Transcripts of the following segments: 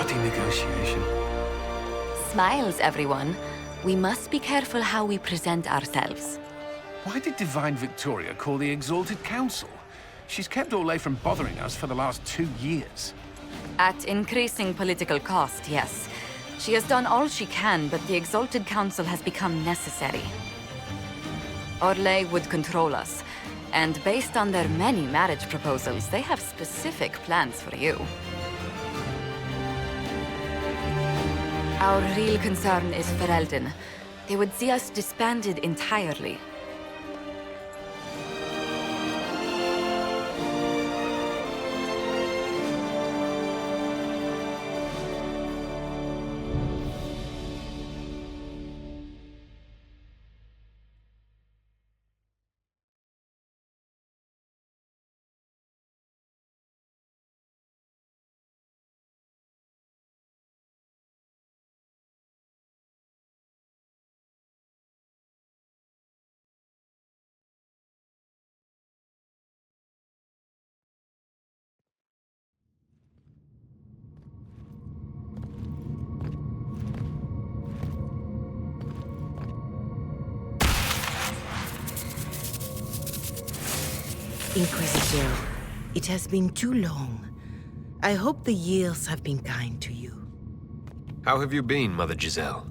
bloody negotiation. Smiles, everyone. We must be careful how we present ourselves. Why did Divine Victoria call the Exalted Council? She's kept Orlais from bothering us for the last 2 years. At increasing political cost, yes. She has done all she can, but the Exalted Council has become necessary. Orlais would control us, and based on their many marriage proposals, they have specific plans for you. Our real concern is Ferelden. They would see us disbanded entirely. Inquisitor, it has been too long. I hope the years have been kind to you. How have you been, Mother Giselle?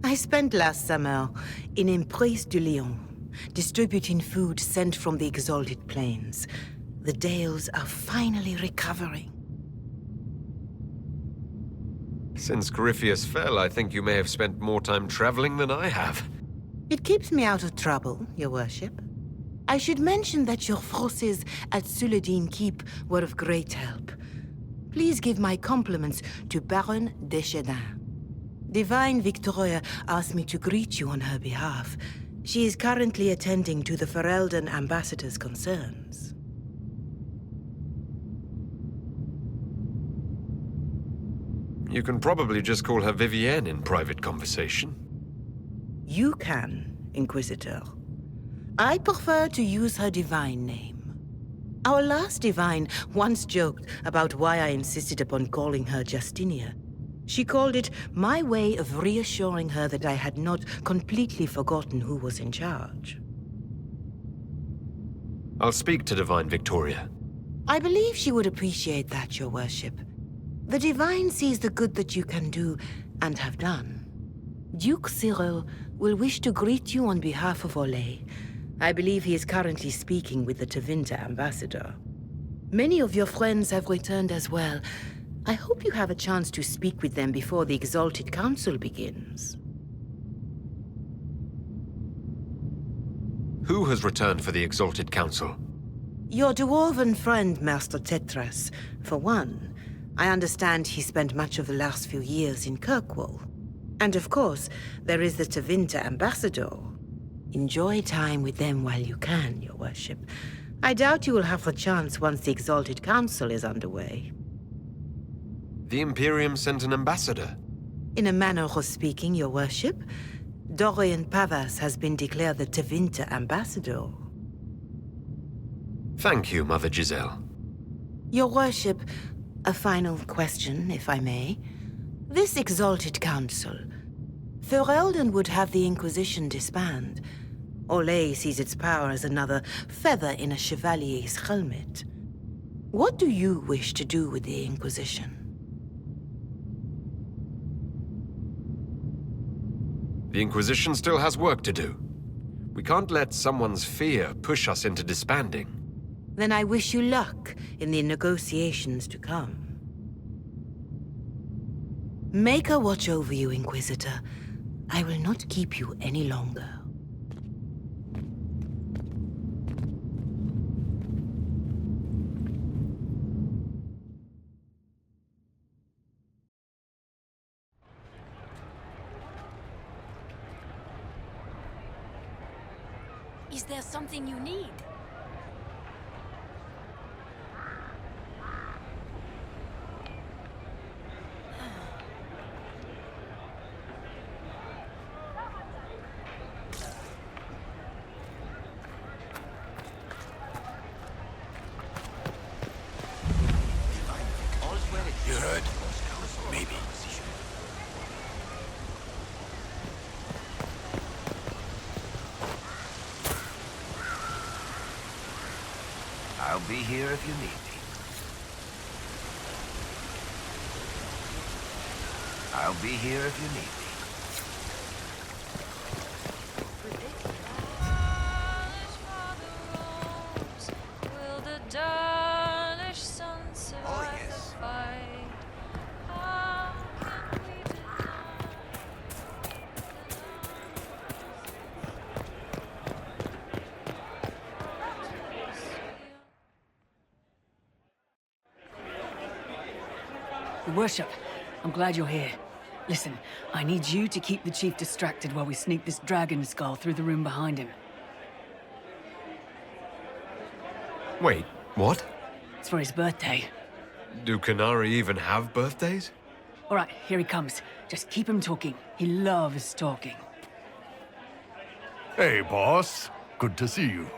I spent last summer in Emprise de Lyon, distributing food sent from the Exalted Plains. The Dales are finally recovering. Since Corypheus fell, I think you may have spent more time traveling than I have. It keeps me out of trouble, Your Worship. I should mention that your forces at Suladin Keep were of great help. Please give my compliments to Baron Deschedin. Divine Victoria asked me to greet you on her behalf. She is currently attending to the Ferelden ambassador's concerns. You can probably just call her Vivienne in private conversation. You can, Inquisitor. I prefer to use her divine name. Our last divine once joked about why I insisted upon calling her Justinia. She called it my way of reassuring her that I had not completely forgotten who was in charge. I'll speak to Divine Victoria. I believe she would appreciate that, Your Worship. The divine sees the good that you can do and have done. Duke Cyril will wish to greet you on behalf of Orlais. I believe he is currently speaking with the Tevinter ambassador. Many of your friends have returned as well. I hope you have a chance to speak with them before the Exalted Council begins. Who has returned for the Exalted Council? Your dwarven friend, Master Tetras. For one, I understand he spent much of the last few years in Kirkwall. And of course, there is the Tevinter ambassador. Enjoy time with them while you can, Your Worship. I doubt you will have the chance once the Exalted Council is underway. The Imperium sent an ambassador. In a manner of speaking, Your Worship, Dorian Pavas has been declared the Tevinter ambassador. Thank you, Mother Giselle. Your Worship, a final question, if I may. This Exalted Council, Ferelden would have the Inquisition disband. Orlais sees its power as another feather in a chevalier's helmet. What do you wish to do with the Inquisition? The Inquisition still has work to do. We can't let someone's fear push us into disbanding. Then I wish you luck in the negotiations to come. Maker watch over you, Inquisitor. I will not keep you any longer. Is there something you need? You heard? I'll be here if you need me. I'll be here if you need me. Oh, yes. Your Worship, I'm glad you're here. Listen, I need you to keep the Chief distracted while we sneak this dragon skull through the room behind him. Wait, what? It's for his birthday. Do Canari even have birthdays? All right, here he comes. Just keep him talking. He loves talking. Hey, boss. Good to see you.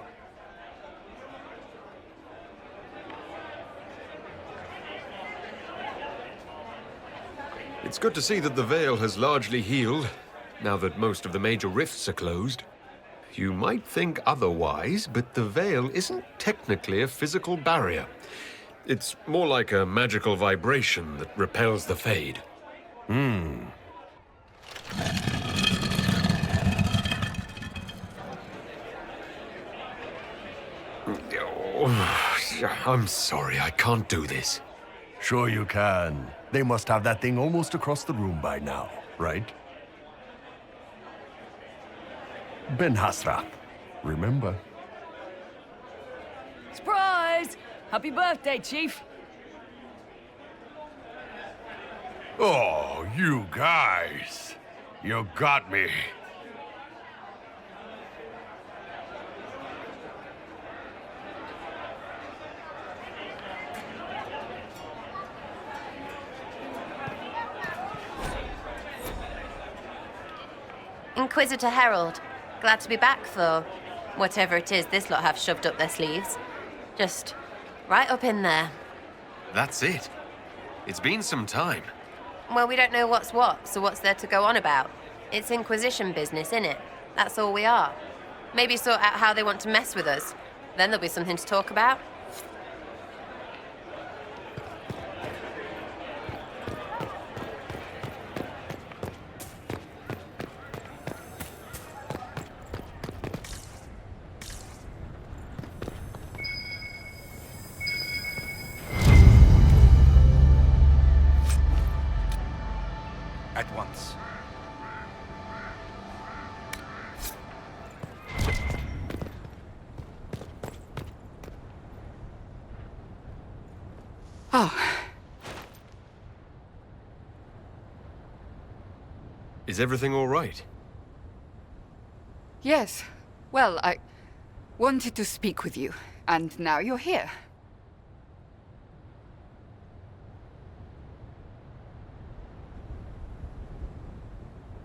It's good to see that the Veil has largely healed, now that most of the major rifts are closed. You might think otherwise, but the Veil isn't technically a physical barrier. It's more like a magical vibration that repels the Fade. I'm sorry, I can't do this. Sure you can. They must have that thing almost across the room by now, right? Ben Hasra, remember? Surprise! Happy birthday, Chief! Oh, you guys. You got me. Inquisitor Herald, glad to be back for whatever it is this lot have shoved up their sleeves. Just right up in there. That's it. It's been some time. Well, we don't know what's what, so what's there to go on about? It's Inquisition business, innit? That's all we are. Maybe sort out how they want to mess with us. Then there'll be something to talk about. At once. Oh, Is everything all right? yes. Well, I wanted to speak with you, and now you're here.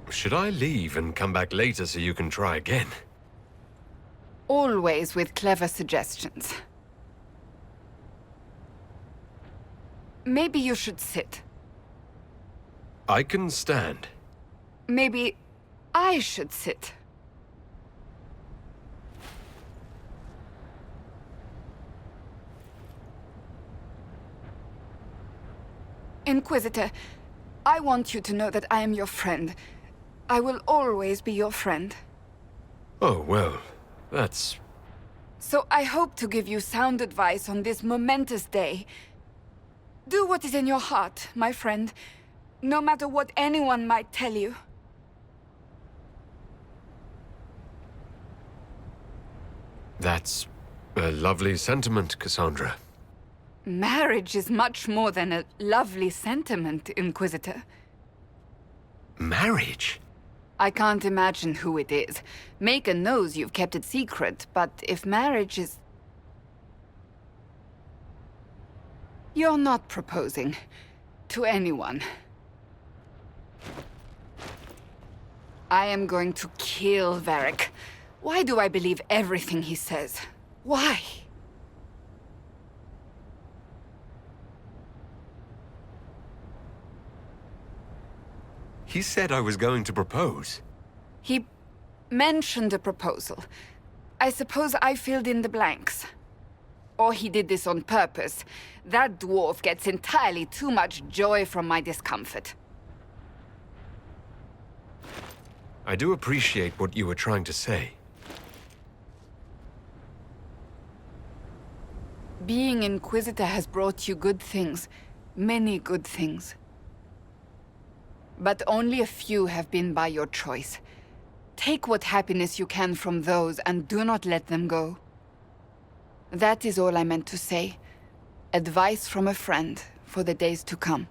Should I leave and come back later so you can try again? Always with clever suggestions. Maybe you should sit. I can stand. Maybe I should sit. Inquisitor, I want you to know that I am your friend. I will always be your friend. Oh, well, that's... So I hope to give you sound advice on this momentous day. Do what is in your heart, my friend, no matter what anyone might tell you. That's a lovely sentiment, Cassandra. Marriage is much more than a lovely sentiment, Inquisitor. Marriage? I can't imagine who it is. Megan knows you've kept it secret, but if marriage is... You're not proposing to anyone. I am going to kill Varric. Why do I believe everything he says? Why? He said I was going to propose. He mentioned a proposal. I suppose I filled in the blanks. Or he did this on purpose. That dwarf gets entirely too much joy from my discomfort. I do appreciate what you were trying to say. Being Inquisitor has brought you good things. Many good things. But only a few have been by your choice. Take what happiness you can from those and do not let them go. That is all I meant to say. Advice from a friend for the days to come.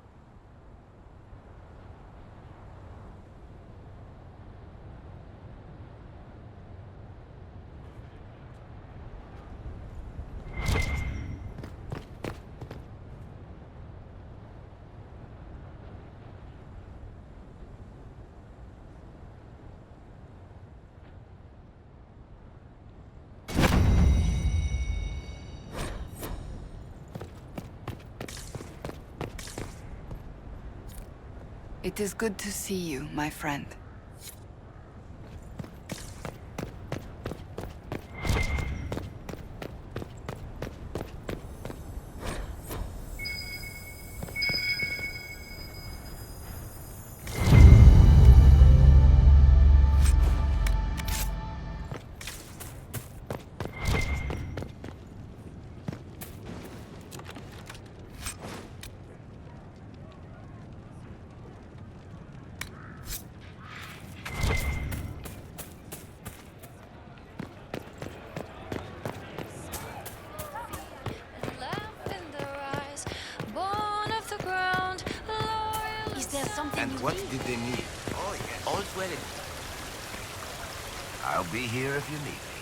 It is good to see you, my friend. And what did they need? Oh, yes. All's well. I'll be here if you need me.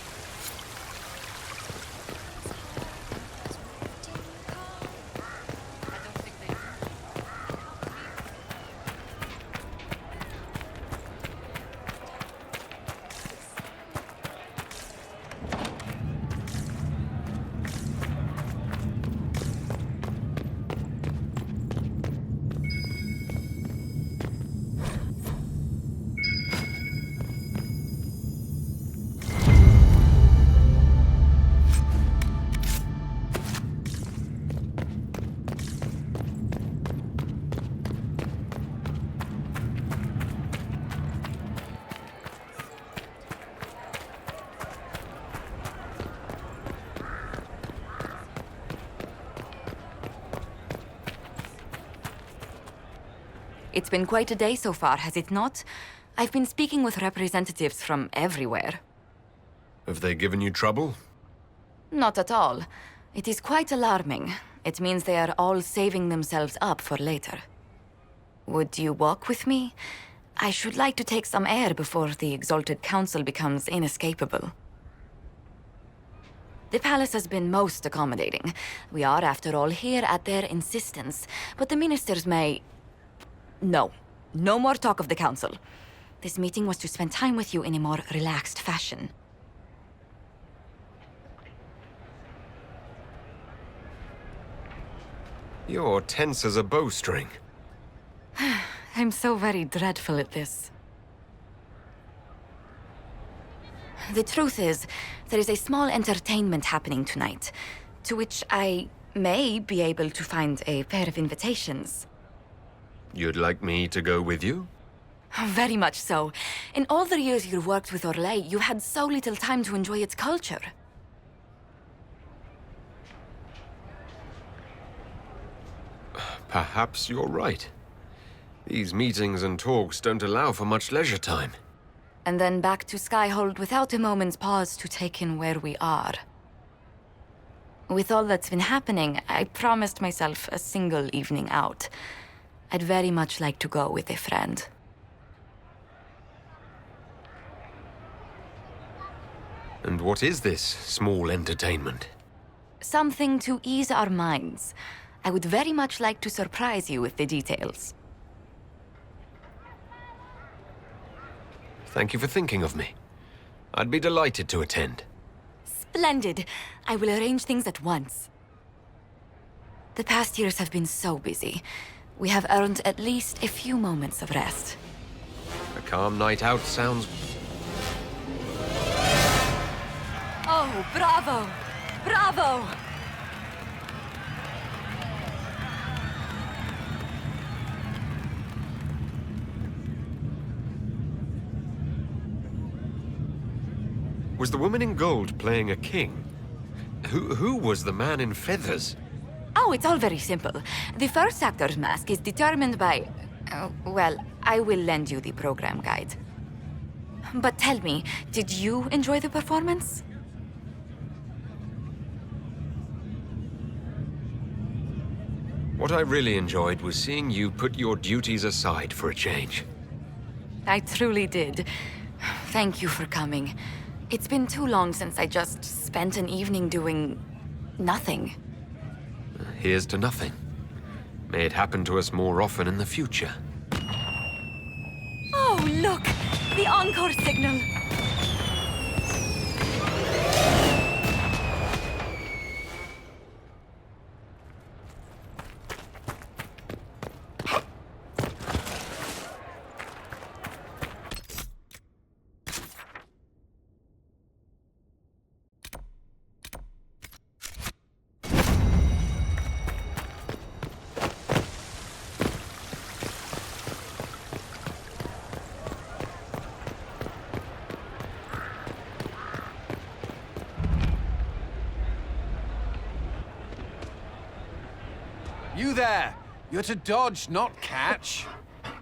It's been quite a day so far, has it not? I've been speaking with representatives from everywhere. Have they given you trouble? Not at all. It is quite alarming. It means they are all saving themselves up for later. Would you walk with me? I should like to take some air before the Exalted Council becomes inescapable. The palace has been most accommodating. We are, after all, here at their insistence, but the ministers may... No. No more talk of the council. This meeting was to spend time with you in a more relaxed fashion. You're tense as a bowstring. I'm so very dreadful at this. The truth is, there is a small entertainment happening tonight, to which I may be able to find a pair of invitations. You'd like me to go with you? Very much so. In all the years you've worked with Orlais, you had so little time to enjoy its culture. Perhaps you're right. These meetings and talks don't allow for much leisure time. And then back to Skyhold without a moment's pause to take in where we are. With all that's been happening, I promised myself a single evening out. I'd very much like to go with a friend. And what is this small entertainment? Something to ease our minds. I would very much like to surprise you with the details. Thank you for thinking of me. I'd be delighted to attend. Splendid! I will arrange things at once. The past years have been so busy. We have earned at least a few moments of rest. A calm night out sounds... Oh, bravo! Bravo! Was the woman in gold playing a king? Who was the man in feathers? Oh, it's all very simple. The first actor's mask is determined by... well, I will lend you the program guide. But tell me, did you enjoy the performance? What I really enjoyed was seeing you put your duties aside for a change. I truly did. Thank you for coming. It's been too long since I just spent an evening doing... nothing. Here's to nothing. May it happen to us more often in the future. Oh, look! The encore signal! You there! You're to dodge, not catch.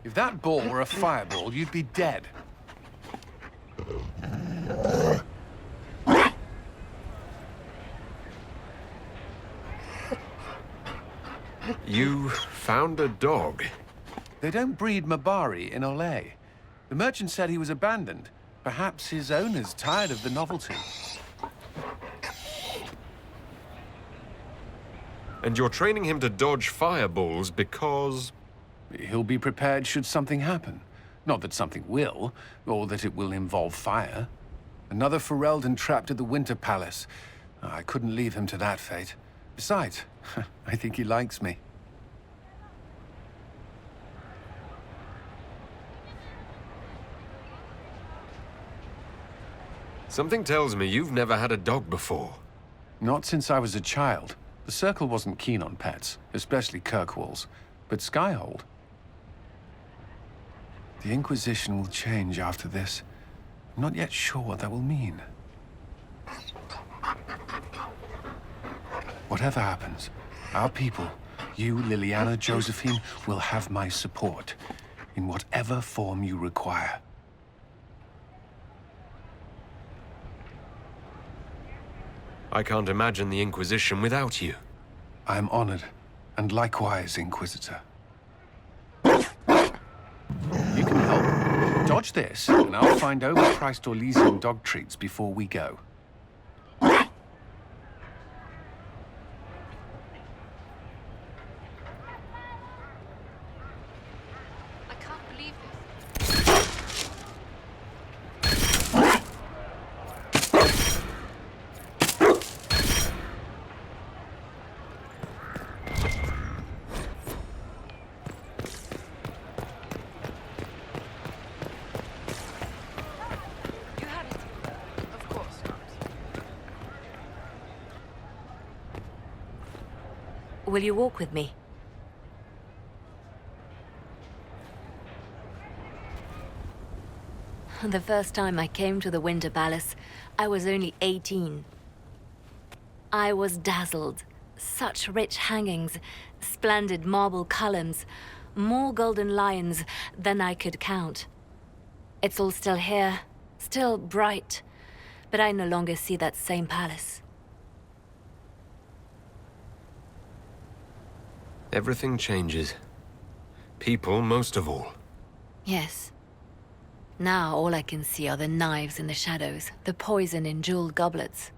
If that ball were a fireball, you'd be dead. You found a dog. They don't breed Mabari in Olay. The merchant said he was abandoned. Perhaps his owner's tired of the novelty. And you're training him to dodge fireballs because... He'll be prepared should something happen. Not that something will, or that it will involve fire. Another Ferelden trapped at the Winter Palace. I couldn't leave him to that fate. Besides, I think he likes me. Something tells me you've never had a dog before. Not since I was a child. The Circle wasn't keen on pets, especially Kirkwolves. But Skyhold... The Inquisition will change after this. I'm not yet sure what that will mean. Whatever happens, our people, you, Liliana, Josephine, will have my support. In whatever form you require. I can't imagine the Inquisition without you. I'm honored, and likewise, Inquisitor. You can help. Dodge this, and I'll find overpriced Orlesian dog treats before we go. I can't believe this. You had it. Of course. Will you walk with me? The first time I came to the Winter Palace, I was only 18. I was dazzled. Such rich hangings, splendid marble columns, more golden lions than I could count. It's all still here, still bright, but I no longer see that same palace. Everything changes. People most of all. Yes. Now all I can see are the knives in the shadows, the poison in jeweled goblets.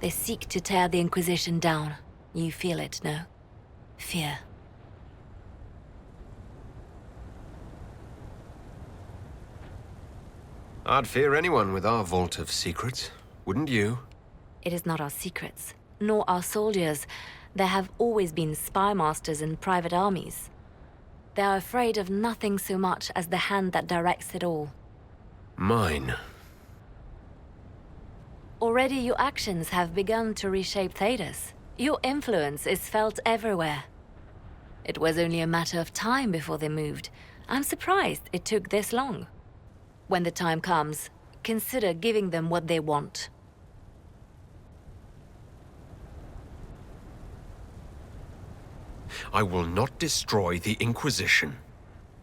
They seek to tear the Inquisition down. You feel it, no? Fear. I'd fear anyone with our vault of secrets, wouldn't you? It is not our secrets, nor our soldiers. There have always been spy masters and private armies. They are afraid of nothing so much as the hand that directs it all. Mine. Already your actions have begun to reshape Thedas. Your influence is felt everywhere. It was only a matter of time before they moved, I'm surprised it took this long. When the time comes, consider giving them what they want. I will not destroy the Inquisition.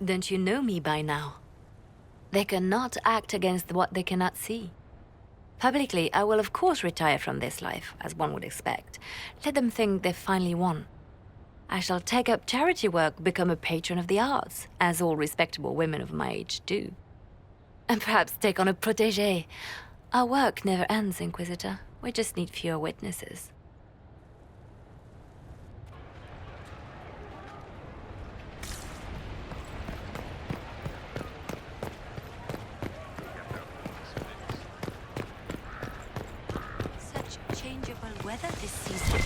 Don't you know me by now? They cannot act against what they cannot see. Publicly, I will of course retire from this life, as one would expect. Let them think they've finally won. I shall take up charity work, become a patron of the arts, as all respectable women of my age do. And perhaps take on a protégé. Our work never ends, Inquisitor. We just need fewer witnesses. Such changeable weather this season.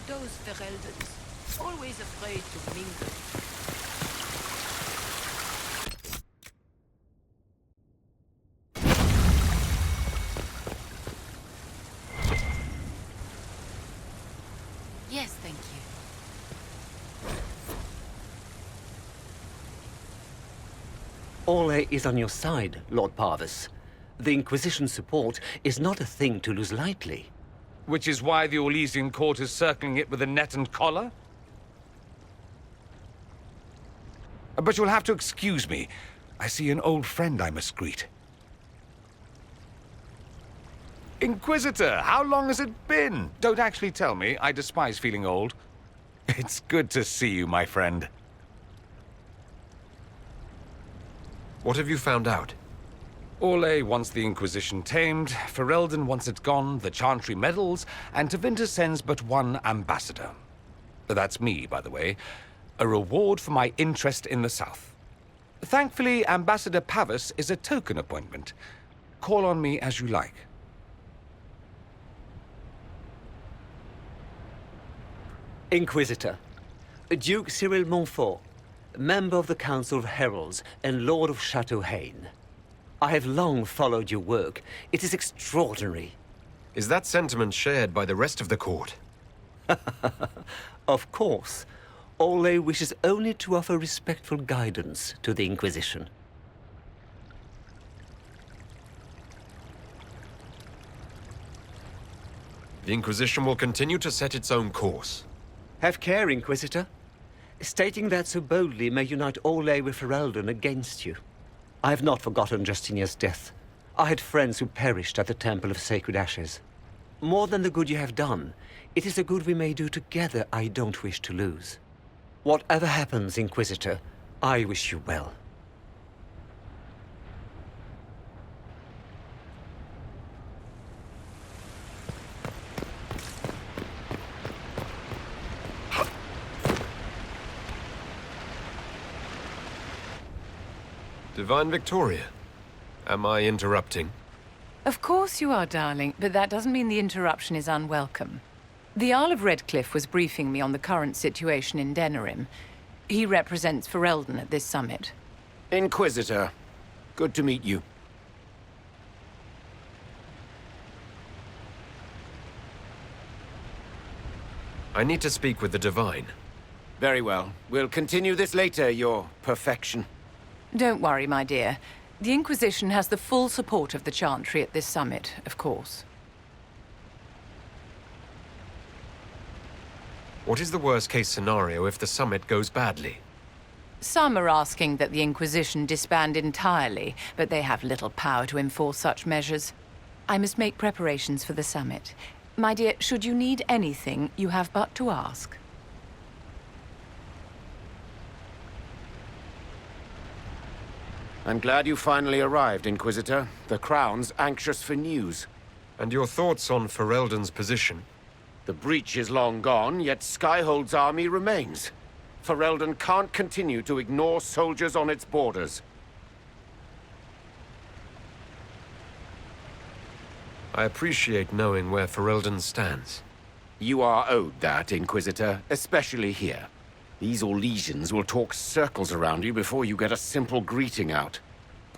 Those Fereldans, always afraid to mingle. Yes, thank you. Orlais is on your side, Lord Parvis. The Inquisition support is not a thing to lose lightly. Which is why the Orlesian court is circling it with a net and collar? But you'll have to excuse me. I see an old friend I must greet. Inquisitor, how long has it been? Don't actually tell me. I despise feeling old. It's good to see you, my friend. What have you found out? Orlais wants the Inquisition tamed, Ferelden wants it gone, the Chantry meddles, and Tevinter sends but one ambassador. That's me, by the way. A reward for my interest in the South. Thankfully, Ambassador Pavis is a token appointment. Call on me as you like. Inquisitor, Duke Cyril Montfort, member of the Council of Heralds and Lord of Chateau Haine. I have long followed your work. It is extraordinary. Is that sentiment shared by the rest of the court? Of course. Orlais wishes only to offer respectful guidance to the Inquisition. The Inquisition will continue to set its own course. Have care, Inquisitor. Stating that so boldly may unite Orlais with Ferelden against you. I have not forgotten Justinia's death. I had friends who perished at the Temple of Sacred Ashes. More than the good you have done, it is the good we may do together I don't wish to lose. Whatever happens, Inquisitor, I wish you well. Divine Victoria, am I interrupting? Of course you are, darling, but that doesn't mean the interruption is unwelcome. The Earl of Redcliffe was briefing me on the current situation in Denerim. He represents Ferelden at this summit. Inquisitor, good to meet you. I need to speak with the Divine. Very well. We'll continue this later, your perfection. Don't worry, my dear. The Inquisition has the full support of the Chantry at this summit, of course. What is the worst-case scenario if the summit goes badly? Some are asking that the Inquisition disband entirely, but they have little power to enforce such measures. I must make preparations for the summit. My dear, should you need anything, you have but to ask. I'm glad you finally arrived, Inquisitor. The Crown's anxious for news. And your thoughts on Ferelden's position? The breach is long gone, yet Skyhold's army remains. Ferelden can't continue to ignore soldiers on its borders. I appreciate knowing where Ferelden stands. You are owed that, Inquisitor, especially here. These Orlesians will talk circles around you before you get a simple greeting out.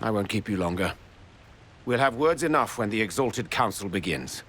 I won't keep you longer. We'll have words enough when the Exalted Council begins.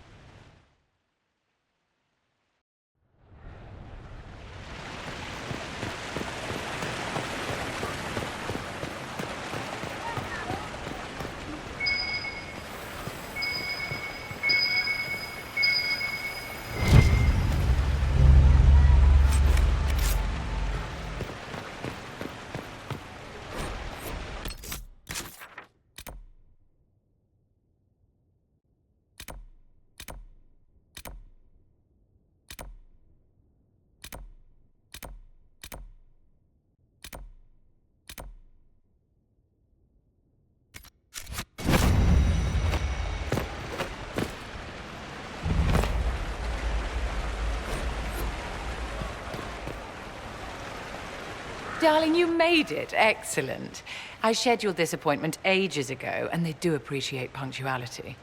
Darling, you made it. Excellent. I scheduled this appointment ages ago, and they do appreciate punctuality.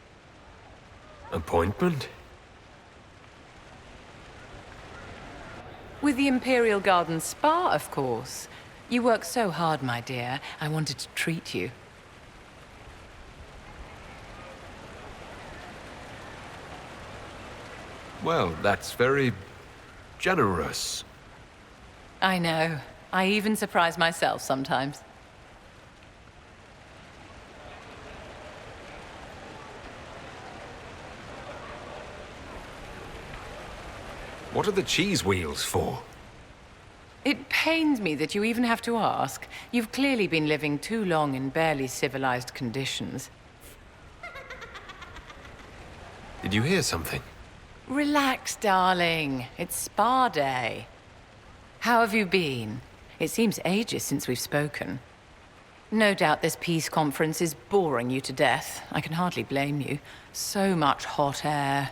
Appointment? With the Imperial Garden Spa, of course. You work so hard, my dear. I wanted to treat you. Well, that's very generous. I know. I even surprise myself sometimes. What are the cheese wheels for? It pains me that you even have to ask. You've clearly been living too long in barely civilized conditions. Did you hear something? Relax, darling. It's spa day. How have you been? It seems ages since we've spoken. No doubt this peace conference is boring you to death. I can hardly blame you. So much hot air.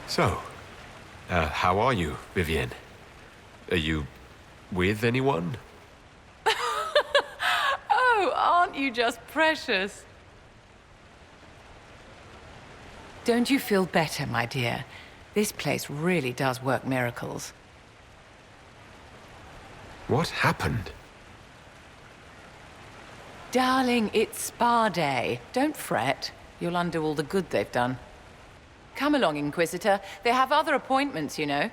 So, how are you, Vivienne? Are you with anyone? Oh, aren't you just precious? Don't you feel better, my dear? This place really does work miracles. What happened? Darling, it's spa day. Don't fret. You'll undo all the good they've done. Come along, Inquisitor. They have other appointments, you know.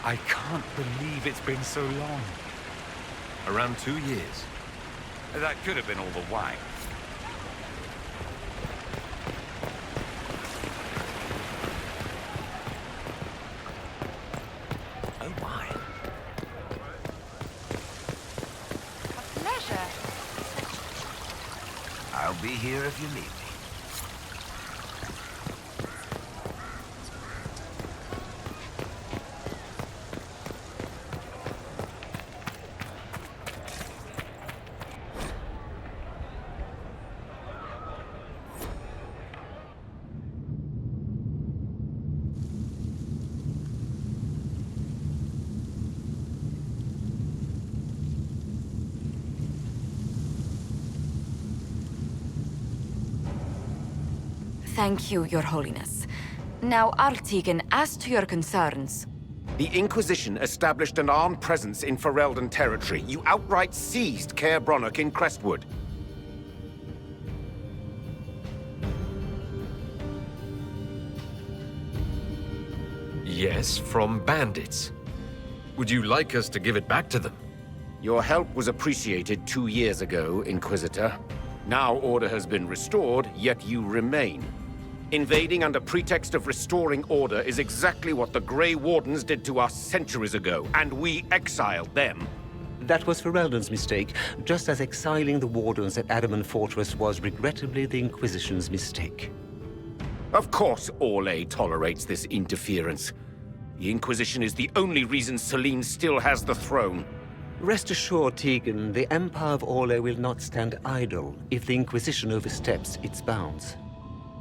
I can't believe it's been so long. Around 2 years. That could have been all the wine. Oh my. A pleasure. I'll be here if you need me. Thank you, Your Holiness. Now, Artigan, as to your concerns. The Inquisition established an armed presence in Ferelden territory. You outright seized Caer Bronach in Crestwood. Yes, from bandits. Would you like us to give it back to them? Your help was appreciated 2 years ago, Inquisitor. Now order has been restored, yet you remain. Invading under pretext of restoring order is exactly what the Grey Wardens did to us centuries ago, and we exiled them. That was Ferelden's mistake, just as exiling the Wardens at Adamant Fortress was regrettably the Inquisition's mistake. Of course Orlais tolerates this interference. The Inquisition is the only reason Selene still has the throne. Rest assured, Tegan, the Empire of Orlais will not stand idle if the Inquisition oversteps its bounds.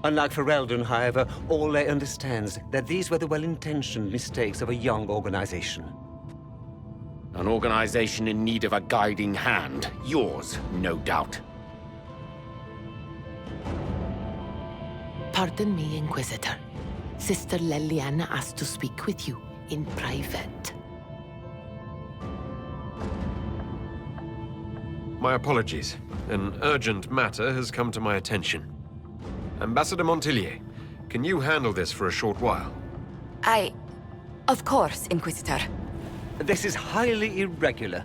Unlike Ferelden, however, Orlais understands that these were the well-intentioned mistakes of a young organization. An organization in need of a guiding hand. Yours, no doubt. Pardon me, Inquisitor. Sister Leliana asked to speak with you in private. My apologies. An urgent matter has come to my attention. Ambassador Montillier, can you handle this for a short while? Of course, Inquisitor. This is highly irregular.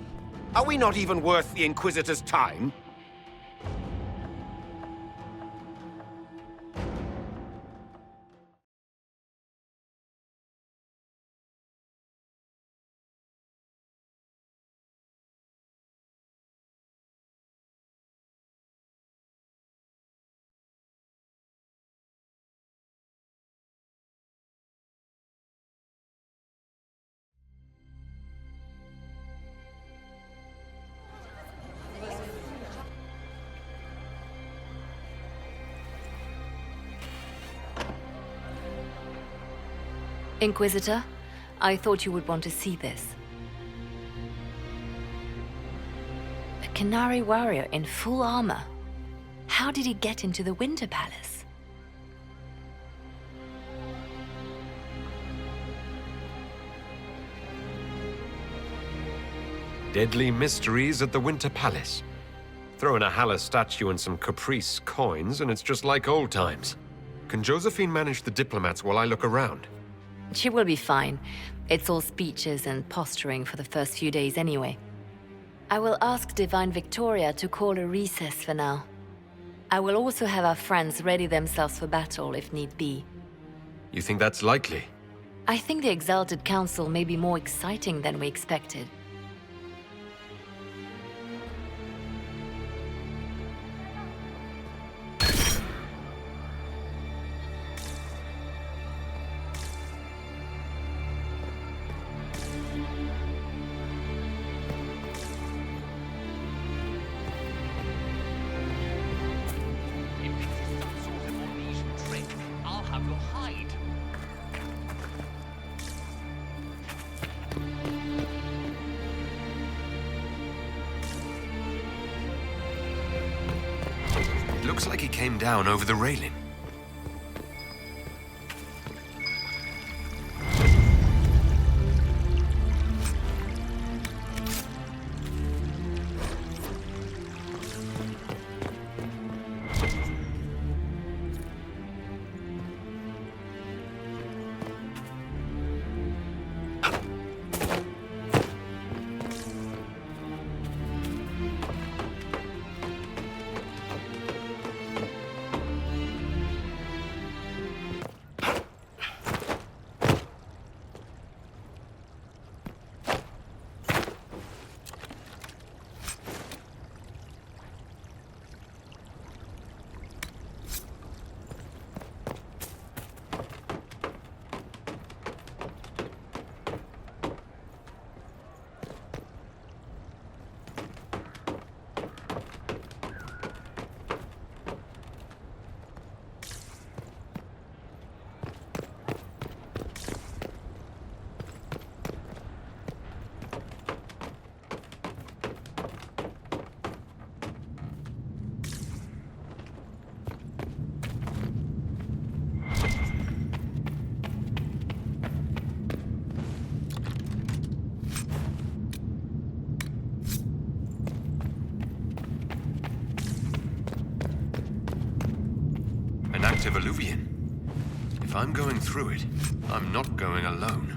Are we not even worth the Inquisitor's time? Inquisitor, I thought you would want to see this. A Canary warrior in full armor. How did he get into the Winter Palace? Deadly mysteries at the Winter Palace. Throw in a Haller statue and some Caprice coins, and it's just like old times. Can Josephine manage the diplomats while I look around? She will be fine. It's all speeches and posturing for the first few days anyway. I will ask Divine Victoria to call a recess for now. I will also have our friends ready themselves for battle if need be. You think that's likely? I think the Exalted Council may be more exciting than we expected. Looks like he came down over the railing. Active Alluvian. If I'm going through it, I'm not going alone.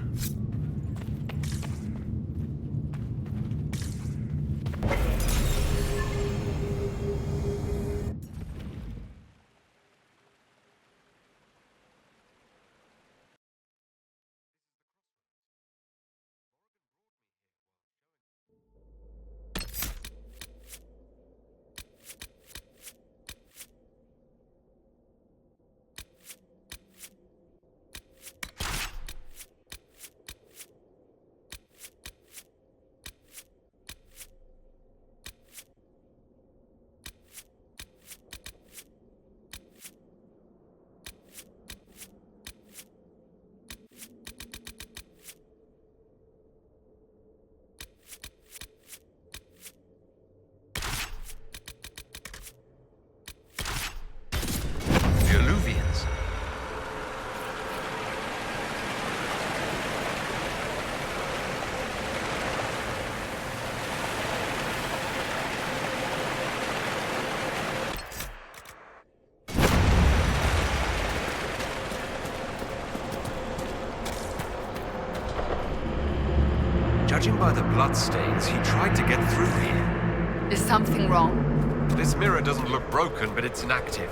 Judging by the bloodstains, he tried to get through here. Is something wrong? This mirror doesn't look broken, but it's inactive.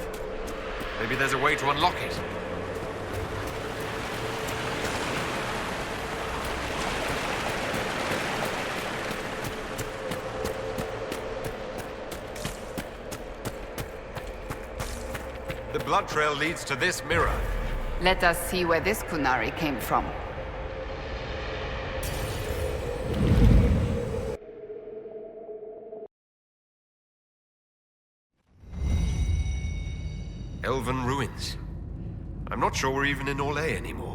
Maybe there's a way to unlock it. The blood trail leads to this mirror. Let us see where this Kunari came from. Elven ruins. I'm not sure we're even in Orlais anymore.